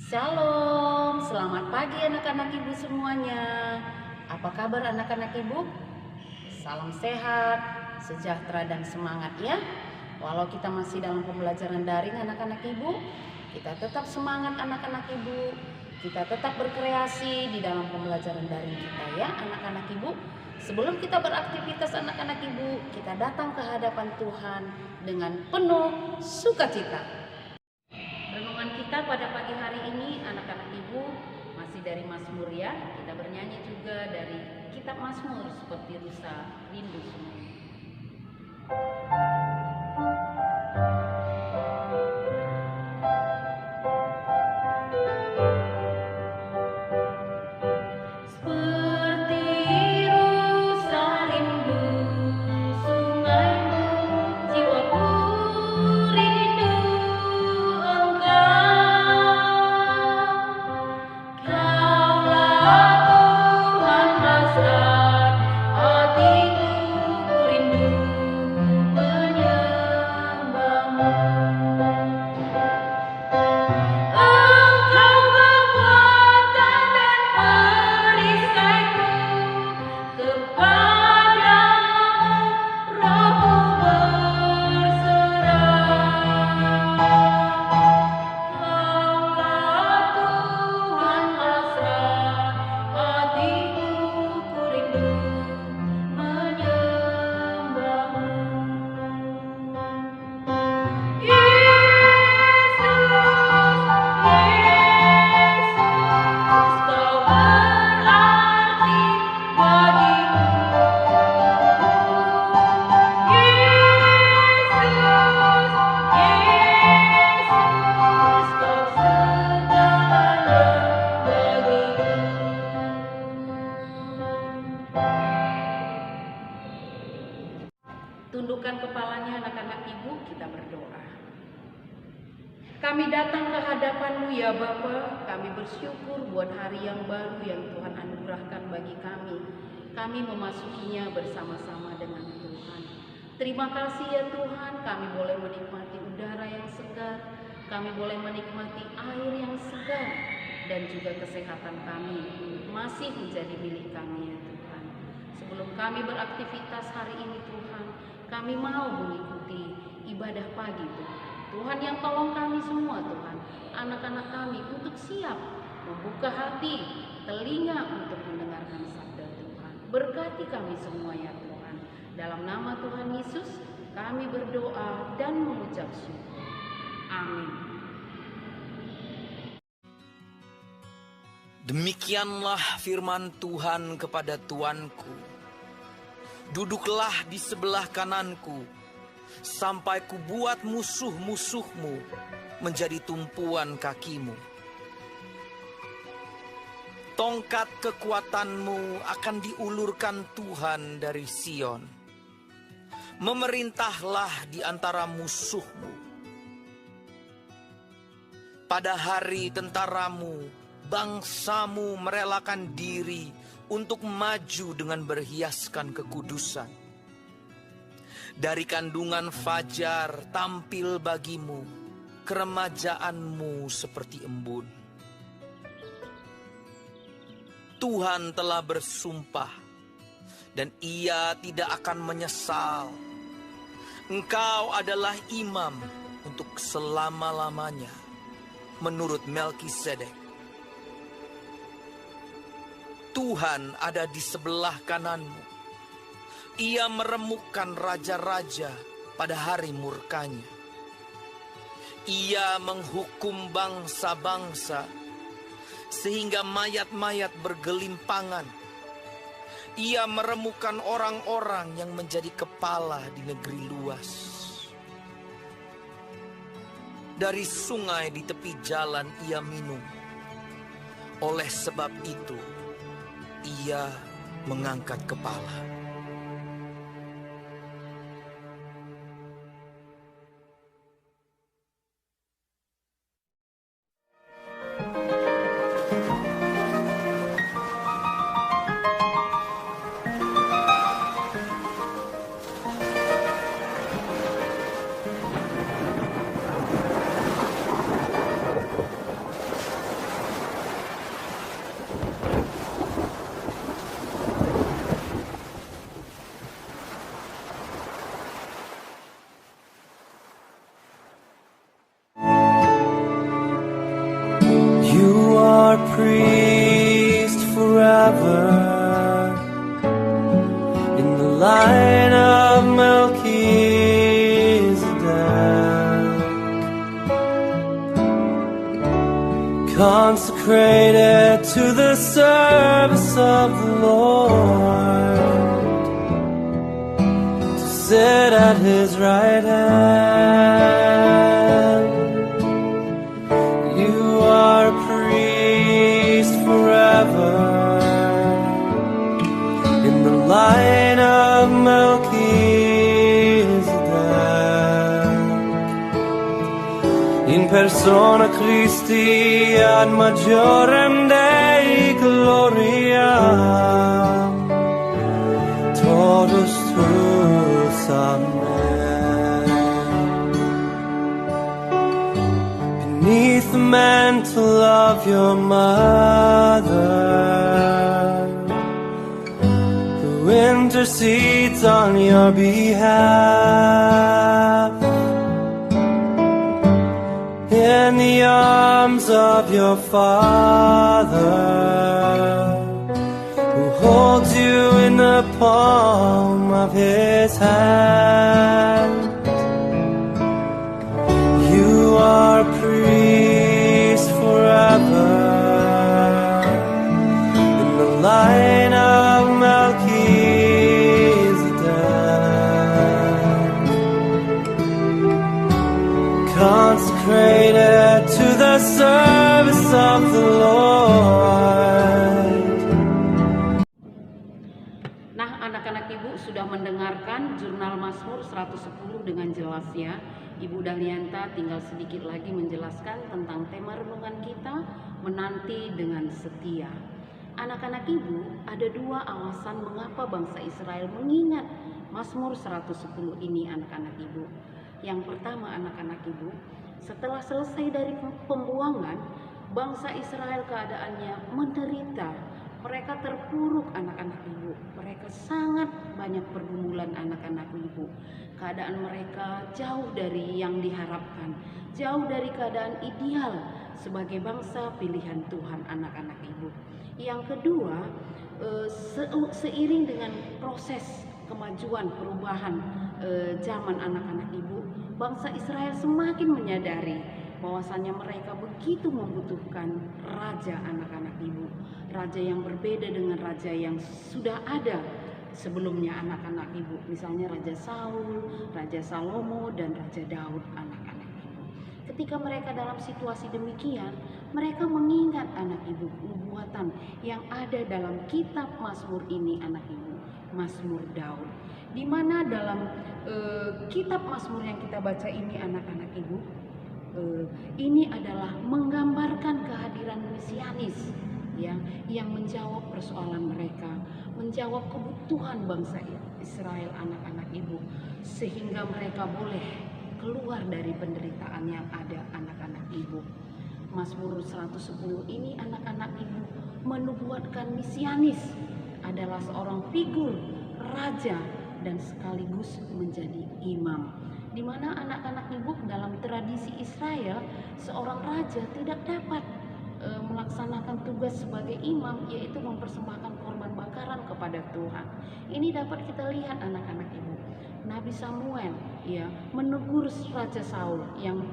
Shalom, selamat pagi anak-anak ibu semuanya. Apa kabar anak-anak ibu? Salam sehat, sejahtera dan semangat ya. Walau kita masih dalam pembelajaran daring anak-anak ibu, kita tetap semangat anak-anak ibu. Kita tetap berkreasi di dalam pembelajaran daring kita ya anak-anak ibu. Sebelum kita beraktivitas anak-anak ibu, kita datang ke hadapan Tuhan dengan penuh sukacita. Renungan kita pada pagi hari ini anak-anak ibu masih dari Mazmur ya. Kita bernyanyi juga dari kitab Mazmur seperti rusa rindu semua. Tundukkan kepalanya anak-anak ibu, kita berdoa. Kami datang ke hadapan-Mu ya Bapa. Kami bersyukur buat hari yang baru yang Tuhan anugerahkan bagi kami. Kami memasukinya bersama-sama dengan Tuhan. Terima kasih ya Tuhan, kami boleh menikmati udara yang segar. Kami boleh menikmati air yang segar. Dan juga kesehatan kami masih menjadi milik kami ya Tuhan. Sebelum kami beraktivitas hari ini Tuhan, kami mau mengikuti ibadah pagi Tuhan. Tuhan yang tolong kami semua Tuhan, anak-anak kami untuk siap membuka hati, telinga untuk mendengarkan sabda Tuhan. Berkati kami semua ya Tuhan. Dalam nama Tuhan Yesus kami berdoa dan mengucap syukur. Amin. Demikianlah firman Tuhan kepada Tuanku. Duduklah di sebelah kananku, sampai kubuat musuh-musuhmu menjadi tumpuan kakimu. Tongkat kekuatanmu akan diulurkan Tuhan dari Sion. Memerintahlah di antara musuhmu. Pada hari tentaramu, bangsamu merelakan diri untuk maju dengan berhiaskan kekudusan. Dari kandungan fajar tampil bagimu, keremajaanmu seperti embun. Tuhan telah bersumpah, dan Ia tidak akan menyesal. Engkau adalah imam untuk selama-lamanya, menurut Melkisedek. Tuhan ada di sebelah kananmu. Ia meremukkan raja-raja pada hari murkanya. Ia menghukum bangsa-bangsa sehingga mayat-mayat bergelimpangan. Ia meremukkan orang-orang yang menjadi kepala di negeri luas. Dari sungai di tepi jalan ia minum. Oleh sebab itu, ia mengangkat kepala. priest forever in the line of Melchizedek, consecrated to the service of the Lord, to sit at his right hand. You are a priest forever in the line of Melchizedek, in persona Christi ad majorem Dei gloriam, totus tuus, amen. Beneath the mantle of your mother, who intercedes on your behalf, in the arms of your Father, who holds you in the palm of his hand. You are a priest forever in the line of Melchizedek, consecrated to the service of the Lord. Nah, anak-anak Ibu sudah mendengarkan jurnal Mazmur 110 dengan jelas ya. Ibu Dahlianta tinggal sedikit lagi menjelaskan tentang tema renungan kita, menanti dengan setia. Anak-anak Ibu, ada dua alasan mengapa bangsa Israel mengingat Mazmur 110 ini anak-anak Ibu. Yang pertama anak-anak Ibu, setelah selesai dari pembuangan, bangsa Israel keadaannya menderita. Mereka terpuruk anak-anak Ibu. Mereka sangat banyak pergumulan anak-anak Ibu. Keadaan mereka jauh dari yang diharapkan, jauh dari keadaan ideal sebagai bangsa pilihan Tuhan anak-anak Ibu. Yang kedua, seiring dengan proses kemajuan perubahan zaman anak-anak Ibu, bangsa Israel semakin menyadari bahwasanya mereka begitu membutuhkan raja anak-anak Ibu. Raja yang berbeda dengan raja yang sudah ada sebelumnya anak-anak Ibu. Misalnya Raja Saul, Raja Salomo, dan Raja Daud anak-anak Ibu. Ketika mereka dalam situasi demikian, mereka mengingat anak Ibu nubuatan yang ada dalam kitab Mazmur ini anak Ibu. Mazmur Daud. Di mana dalam kitab Mazmur yang kita baca ini anak-anak Ibu, ini adalah menggambarkan kehadiran mesianis ya, yang menjawab persoalan mereka, menjawab kebutuhan bangsa Israel anak-anak Ibu, sehingga mereka boleh keluar dari penderitaan yang ada anak-anak Ibu. Mazmur 110 ini anak-anak Ibu menubuatkan mesianis adalah seorang figur raja dan sekaligus menjadi imam, di mana anak-anak Ibu dalam tradisi Israel seorang raja tidak dapat melaksanakan tugas sebagai imam, yaitu mempersembahkan korban bakaran kepada Tuhan. Ini dapat kita lihat anak-anak Ibu. Nabi Samuel ya menegur Raja Saul yang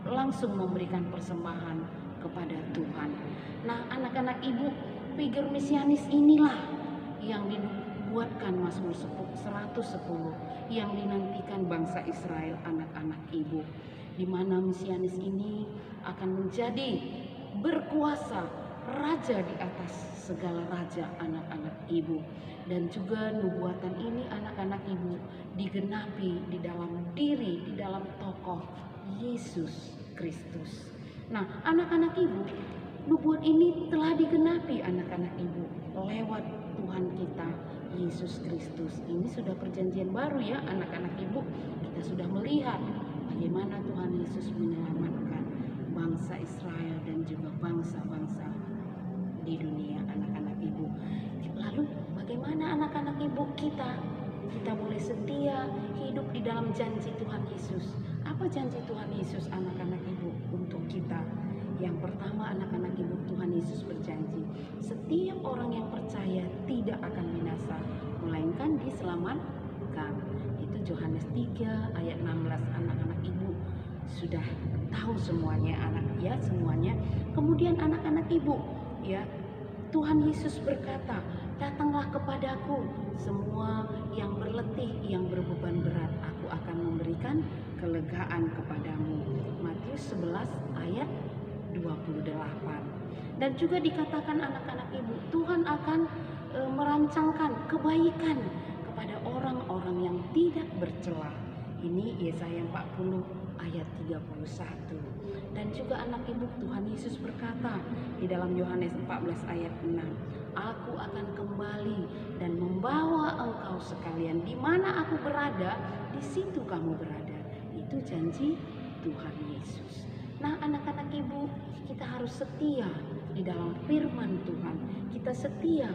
langsung memberikan persembahan kepada Tuhan. Nah, anak-anak Ibu, figur mesianis inilah yang dibuatkan Mazmur 110 yang dinantikan bangsa Israel anak-anak Ibu, di mana mesianis ini akan menjadi berkuasa raja di atas segala raja anak-anak Ibu. Dan juga nubuatan ini anak-anak Ibu digenapi di dalam diri, di dalam tokoh Yesus Kristus. Nah, anak-anak Ibu, nubuat ini telah digenapi anak-anak Ibu lewat Tuhan kita Yesus Kristus. Ini sudah perjanjian baru ya anak-anak Ibu. Kita sudah melihat bagaimana Tuhan Yesus menyelamatkan bangsa Israel dan juga bangsa-bangsa di dunia anak-anak Ibu. Lalu bagaimana anak-anak Ibu kita boleh setia hidup di dalam janji Tuhan Yesus. Apa janji Tuhan Yesus anak-anak Ibu untuk kita? Yang pertama, anak-anak ibu, Tuhan Yesus berjanji, setiap orang yang percaya tidak akan binasa, melainkan diselamatkan. Itu Yohanes 3 ayat 16. Anak-anak ibu sudah tahu semuanya, semuanya. Kemudian anak-anak ibu, ya, Tuhan Yesus berkata, datanglah kepadaku semua yang berletih, yang berbeban berat, aku akan memberikan kelegaan kepadamu. Matius 11 ayat 28. Dan juga dikatakan anak-anak ibu, Tuhan akan merancangkan kebaikan kepada orang-orang yang tidak bercela. Ini Yesaya 40 ayat 31. Dan juga anak ibu, Tuhan Yesus berkata di dalam Yohanes 14 ayat 6, aku akan kembali dan membawa engkau sekalian, di mana aku berada, di situ kamu berada. Itu janji Tuhan Yesus. Nah, anak-anak ibu, kita harus setia di dalam firman Tuhan. Kita setia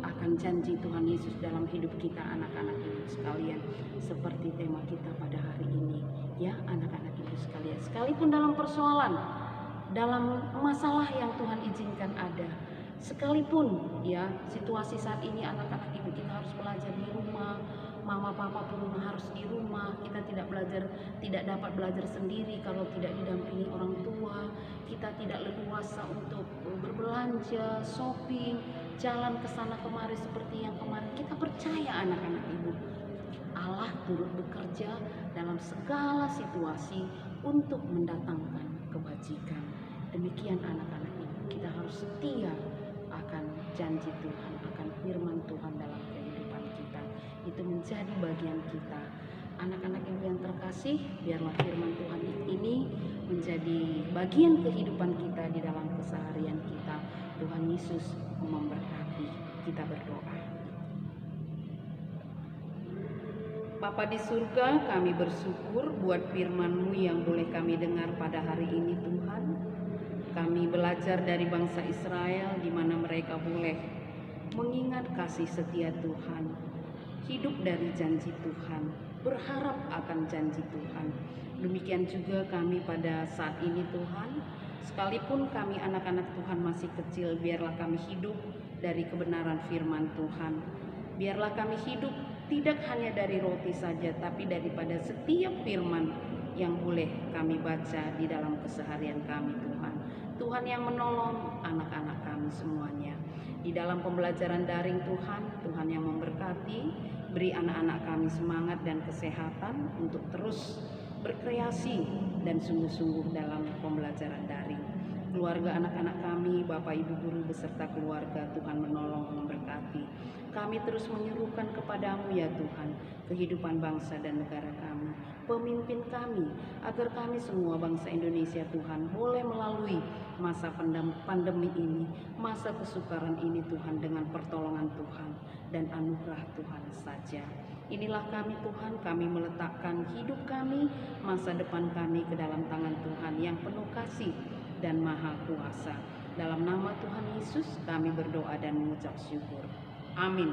akan janji Tuhan Yesus dalam hidup kita, anak-anak ibu sekalian. Seperti tema kita pada hari ini, ya anak-anak ibu sekalian. Sekalipun dalam persoalan, dalam masalah yang Tuhan izinkan ada, sekalipun ya situasi saat ini, anak-anak ibu, kita harus belajar di rumah. Mama papa pun harus di rumah. Kita tidak dapat belajar sendiri kalau tidak didampingi orang tua. Kita tidak leluasa untuk berbelanja, shopping, jalan ke sana kemari seperti yang kemarin. Kita percaya anak-anak ibu, Allah turut bekerja dalam segala situasi untuk mendatangkan kebajikan. Demikian anak-anak ibu, kita harus setia akan janji Tuhan, akan firman Tuhan dalam kehidupan kita. Itu menjadi bagian kita. Anak-anak ibu yang terkasih, biarlah firman Tuhan ini menjadi bagian kehidupan kita di dalam keseharian kita. Tuhan Yesus memberkati. Kita berdoa. Bapa di surga, kami bersyukur buat firman-Mu yang boleh kami dengar pada hari ini Tuhan. Kami belajar dari bangsa Israel di mana mereka boleh mengingat kasih setia Tuhan, hidup dari janji Tuhan, berharap akan janji Tuhan. Demikian juga kami pada saat ini Tuhan, sekalipun kami anak-anak Tuhan masih kecil, biarlah kami hidup dari kebenaran firman Tuhan. Biarlah kami hidup tidak hanya dari roti saja, tapi daripada setiap firman yang boleh kami baca di dalam keseharian kami Tuhan. Tuhan yang menolong anak-anak kami semuanya. Di dalam pembelajaran daring Tuhan, Tuhan yang memberkati, beri anak-anak kami semangat dan kesehatan untuk terus berkreasi dan sungguh-sungguh dalam pembelajaran daring. Keluarga anak-anak kami, Bapak Ibu guru beserta keluarga, Tuhan menolong, memberkati. Kami terus menyuruhkan kepadamu ya Tuhan, kehidupan bangsa dan negara kami, pemimpin kami, agar kami semua bangsa Indonesia Tuhan boleh melalui masa pandemi ini, masa kesukaran ini Tuhan, dengan pertolongan Tuhan dan anugerah Tuhan saja. Inilah kami Tuhan, kami meletakkan hidup kami, masa depan kami ke dalam tangan Tuhan yang penuh kasih dan maha kuasa. Dalam nama Tuhan Yesus kami berdoa dan mengucap syukur. Amin.